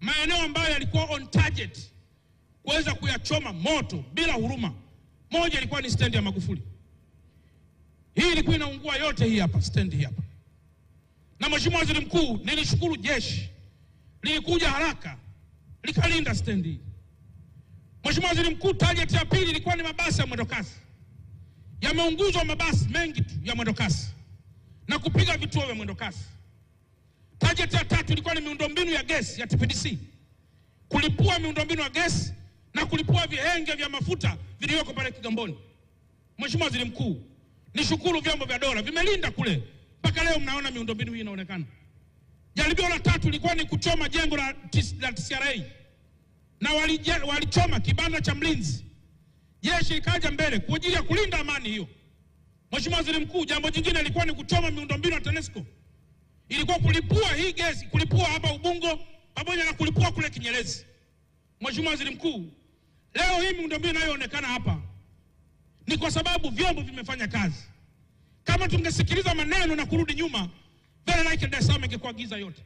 maeneo ambayo yalikuwa on target kuweza kuyachoma moto bila huruma. Moja ilikuwa ni stendi ya Magufuli. Hii ilikuwa inaungua yote, hii hapa stendi hii hapa. Na Mheshimiwa Waziri Mkuu, nilishukuru jeshi lilikuja haraka likalinda stendi hii. Mheshimiwa Waziri Mkuu, target ya pili ilikuwa ni mabasi ya mwendokasi. Yameunguzwa mabasi mengi tu ya mwendokasi na kupiga vituo vya mwendokasi. Target ya tatu ilikuwa ni miundombinu ya gesi ya TPDC. Kulipua miundombinu ya gesi na kulipua vihenge vya mafuta vilivyoko pale Kigamboni. Mheshimiwa Waziri Mkuu, nishukuru vyombo vya dola vimelinda kule. Mpaka leo mnaona miundombinu hii inaonekana. Jaribio la tatu ilikuwa ni kuchoma jengo la TCRA. Na walichoma kibanda cha mlinzi. Jeshi likaja mbele kwa ajili ya kulinda amani hiyo. Mheshimiwa Waziri Mkuu, jambo jingine ilikuwa ni kuchoma miundombinu ya TANESCO. Ilikuwa kulipua hii gesi, kulipua hapa Ubungo pamoja na kulipua kule Kinyerezi. Mheshimiwa Waziri Mkuu, leo hii miundombinu inayoonekana hapa ni kwa sababu vyombo vimefanya kazi. Kama tungesikiliza maneno na kurudi nyuma, very likely Dar es Salaam ingekuwa giza yote.